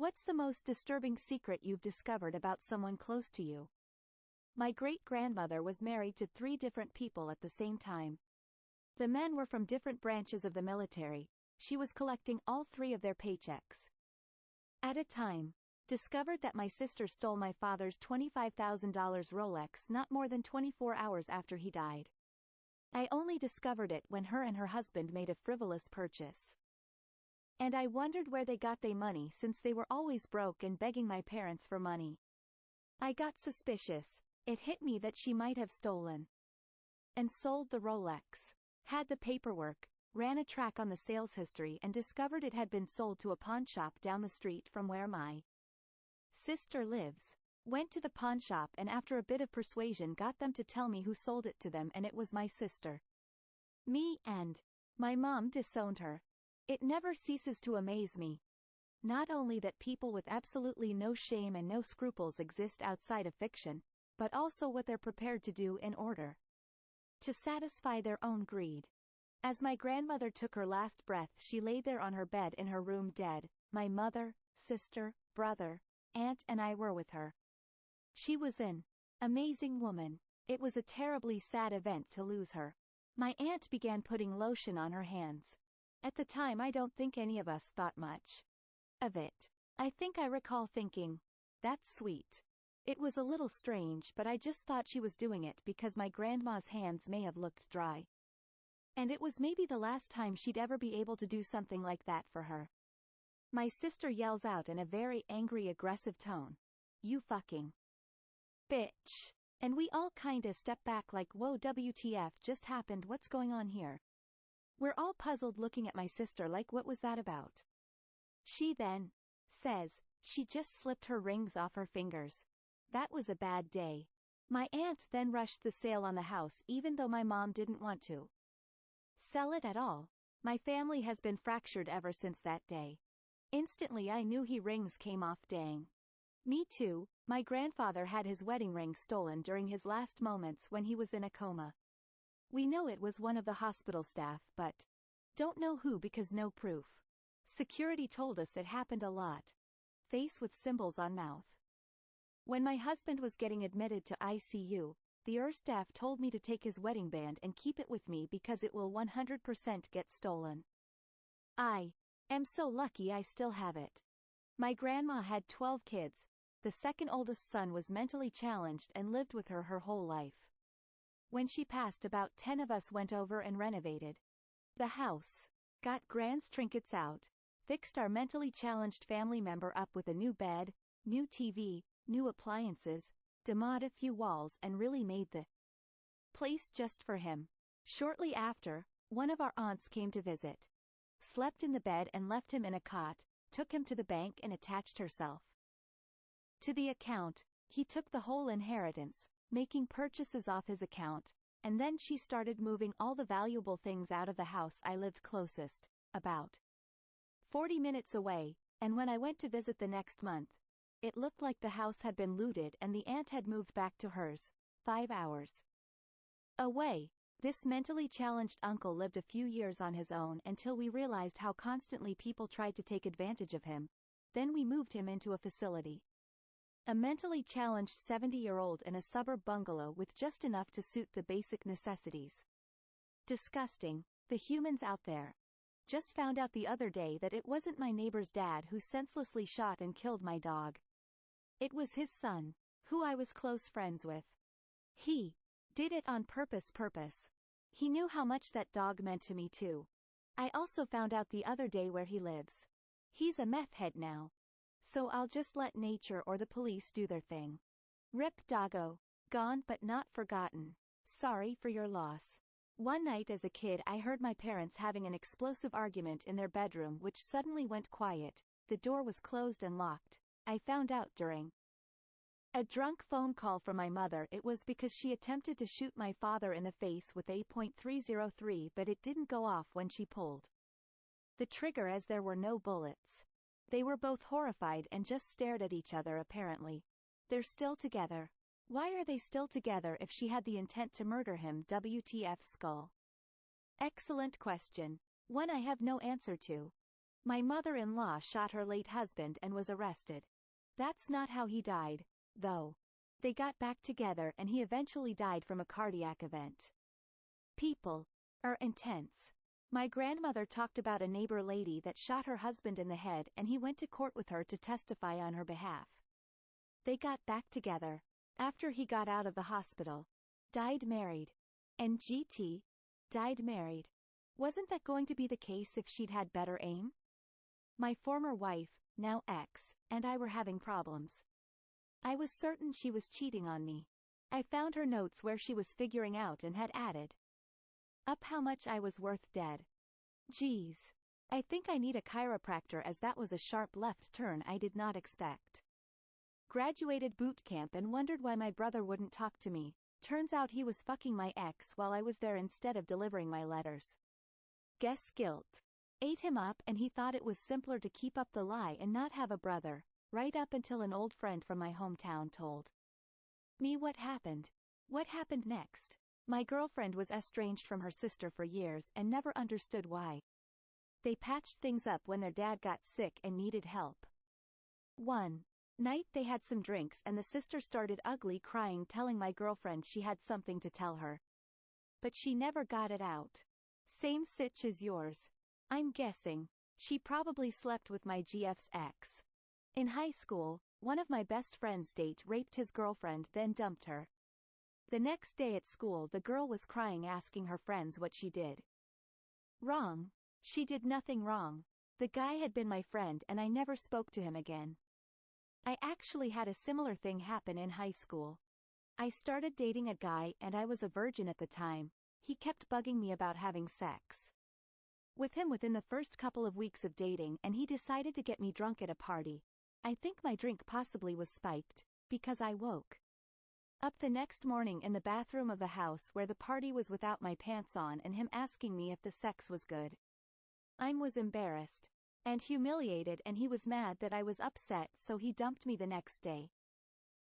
What's the most disturbing secret you've discovered about someone close to you? My great-grandmother was married to 3 different people at the same time. The men were from different branches of the military. She was collecting all 3 of their paychecks. At a time, discovered that my sister stole my father's $25,000 Rolex not more than 24 hours after he died. I only discovered it when her and her husband made a frivolous purchase. And I wondered where they got their money since they were always broke and begging my parents for money. I got suspicious. It hit me that she might have stolen and sold the Rolex, had the paperwork, ran a track on the sales history and discovered it had been sold to a pawn shop down the street from where my sister lives. Went to the pawn shop and after a bit of persuasion got them to tell me who sold it to them, and it was my sister. Me and my mom disowned her. It never ceases to amaze me. Not only that people with absolutely no shame and no scruples exist outside of fiction, but also what they're prepared to do in order to satisfy their own greed. As my grandmother took her last breath, she lay there on her bed in her room dead. My mother, sister, brother, aunt and I were with her. She was an amazing woman. It was a terribly sad event to lose her. My aunt began putting lotion on her hands. At the time I don't think any of us thought much of it. I think I recall thinking, that's sweet. It was a little strange, but I just thought she was doing it because my grandma's hands may have looked dry. And it was maybe the last time she'd ever be able to do something like that for her. My sister yells out in a very angry, aggressive tone, "You fucking bitch." And we all kinda step back like, whoa, WTF just happened, what's going on here? We're all puzzled looking at my sister like, what was that about? She then says, she just slipped her rings off her fingers. That was a bad day. My aunt then rushed the sale on the house even though my mom didn't want to sell it at all. My family has been fractured ever since that day. Instantly I knew he rings came off. Dang. Me too. My grandfather had his wedding ring stolen during his last moments when he was in a coma. We know it was one of the hospital staff, but don't know who because no proof. Security told us it happened a lot. Face with symbols on mouth. When my husband was getting admitted to ICU, the staff told me to take his wedding band and keep it with me because it will 100% get stolen. I am so lucky I still have it. My grandma had 12 kids. The second oldest son was mentally challenged and lived with her whole life. When she passed, about 10 of us went over and renovated the house, got grand's trinkets out, fixed our mentally challenged family member up with a new bed, new TV, new appliances, demoed a few walls and really made the place just for him. Shortly after, one of our aunts came to visit. Slept in the bed and left him in a cot, took him to the bank and attached herself to the account. He took the whole inheritance, making purchases off his account, and then she started moving all the valuable things out of the house I lived closest, about 40 minutes away, and when I went to visit the next month, it looked like the house had been looted and the aunt had moved back to hers, 5 hours away. This mentally challenged uncle lived a few years on his own until we realized how constantly people tried to take advantage of him. Then we moved him into a facility. A mentally challenged 70-year-old in a suburb bungalow with just enough to suit the basic necessities. Disgusting. The humans out there. Just found out the other day that it wasn't my neighbor's dad who senselessly shot and killed my dog. It was his son, who I was close friends with. He did it on purpose. He knew how much that dog meant to me too. I also found out the other day where he lives. He's a meth head now. So I'll just let nature or the police do their thing. Rip doggo. Gone but not forgotten. Sorry for your loss. One night as a kid I heard my parents having an explosive argument in their bedroom which suddenly went quiet. The door was closed and locked. I found out during a drunk phone call from my mother it was because she attempted to shoot my father in the face with a .303 but it didn't go off when she pulled the trigger as there were no bullets. They were both horrified and just stared at each other apparently. They're still together. Why are they still together if she had the intent to murder him? WTF skull. Excellent question. One I have no answer to. My mother-in-law shot her late husband and was arrested. That's not how he died, though. They got back together and he eventually died from a cardiac event. People are intense. My grandmother talked about a neighbor lady that shot her husband in the head and he went to court with her to testify on her behalf. They got back together. After he got out of the hospital. Died married. And GT. Died married. Wasn't that going to be the case if she'd had better aim? My former wife, now ex, and I were having problems. I was certain she was cheating on me. I found her notes where she was figuring out and had added up how much I was worth dead. Geez. I think I need a chiropractor as that was a sharp left turn I did not expect. Graduated boot camp and wondered why my brother wouldn't talk to me. Turns out he was fucking my ex while I was there instead of delivering my letters. Guess guilt. Ate him up and he thought it was simpler to keep up the lie and not have a brother, right up until an old friend from my hometown told me what happened. What happened next? My girlfriend was estranged from her sister for years and never understood why. They patched things up when their dad got sick and needed help. One night they had some drinks and the sister started ugly crying telling my girlfriend she had something to tell her. But she never got it out. Same sitch as yours. I'm guessing. She probably slept with my GF's ex. In high school, one of my best friend's date raped his girlfriend then dumped her. The next day at school the girl was crying asking her friends what she did wrong. She did nothing wrong. The guy had been my friend and I never spoke to him again. I actually had a similar thing happen in high school. I started dating a guy and I was a virgin at the time. He kept bugging me about having sex with him within the first couple of weeks of dating and he decided to get me drunk at a party. I think my drink possibly was spiked, because I woke up the next morning in the bathroom of the house where the party was without my pants on and him asking me if the sex was good. I was embarrassed and humiliated and he was mad that I was upset so he dumped me the next day.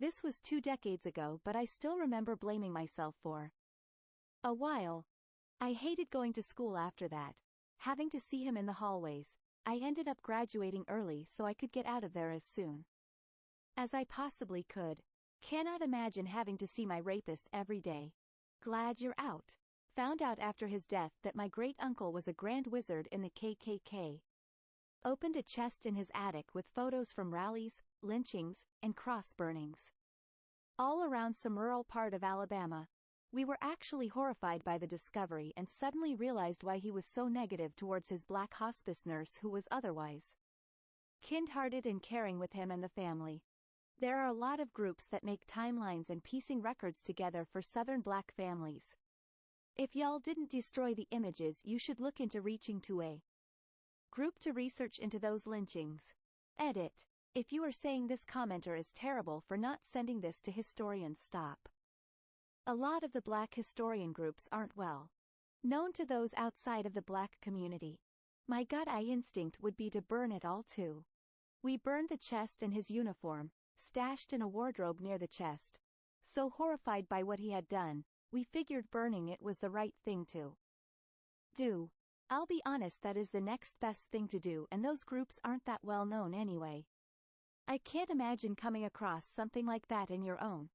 This was 2 decades ago but I still remember blaming myself for a while. I hated going to school after that. Having to see him in the hallways. I ended up graduating early so I could get out of there as soon as I possibly could. Cannot imagine having to see my rapist every day. Glad you're out. Found out after his death that my great-uncle was a grand wizard in the KKK. Opened a chest in his attic with photos from rallies, lynchings, and cross burnings. All around some rural part of Alabama. We were actually horrified by the discovery and suddenly realized why he was so negative towards his black hospice nurse who was otherwise kind-hearted and caring with him and the family. There are a lot of groups that make timelines and piecing records together for Southern black families. If y'all didn't destroy the images you should look into reaching to a group to research into those lynchings. Edit. If you are saying this commenter is terrible for not sending this to historians, stop. A lot of the black historian groups aren't well known to those outside of the black community. My gut-eye instinct would be to burn it all too. We burned the chest and his uniform, stashed in a wardrobe near the chest. So horrified by what he had done, we figured burning it was the right thing to do. I'll be honest, that is the next best thing to do and those groups aren't that well known anyway. I can't imagine coming across something like that in your own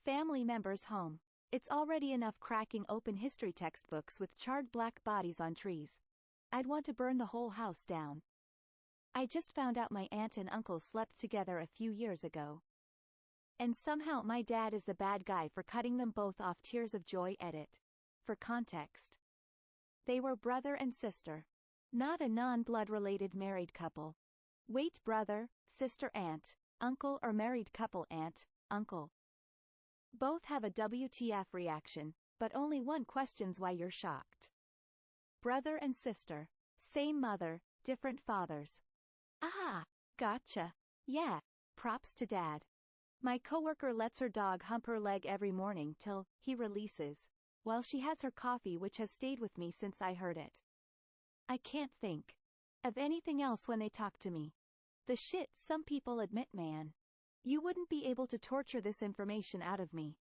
family member's home. It's already enough cracking open history textbooks with charred black bodies on trees. I'd want to burn the whole house down. I just found out my aunt and uncle slept together a few years ago. And somehow my dad is the bad guy for cutting them both off. Tears of joy. Edit. For context. They were brother and sister. Not a non-blood related married couple. Wait, brother, sister, aunt, uncle, or married couple, aunt, uncle. Both have a WTF reaction, but only one questions why you're shocked. Brother and sister. Same mother, different fathers. Ah, gotcha. Yeah, props to dad. My coworker lets her dog hump her leg every morning till he releases, while she has her coffee, which has stayed with me since I heard it. I can't think of anything else when they talk to me. The shit some people admit, man. You wouldn't be able to torture this information out of me.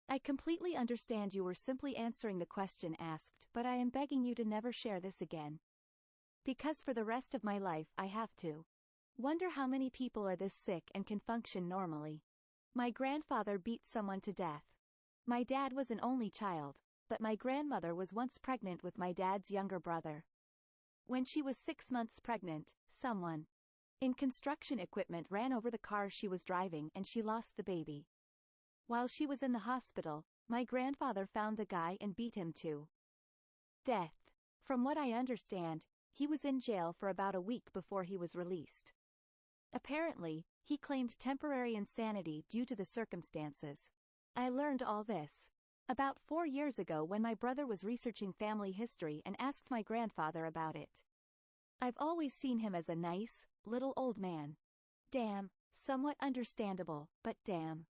I completely understand you were simply answering the question asked, but I am begging you to never share this again. Because for the rest of my life I have to. Wonder how many people are this sick and can function normally. My grandfather beat someone to death. My dad was an only child, but my grandmother was once pregnant with my dad's younger brother. When she was 6 months pregnant, someone in construction equipment ran over the car she was driving and she lost the baby. While she was in the hospital, my grandfather found the guy and beat him to death. From what I understand, he was in jail for about a week before he was released. Apparently, he claimed temporary insanity due to the circumstances. I learned all this about 4 years ago when my brother was researching family history and asked my grandfather about it. I've always seen him as a nice, little old man. Damn, somewhat understandable, but damn.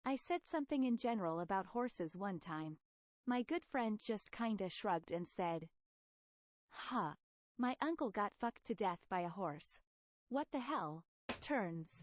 I said something in general about horses one time. My good friend just kinda shrugged and said, "Huh. My uncle got fucked to death by a horse. What the hell?" Turns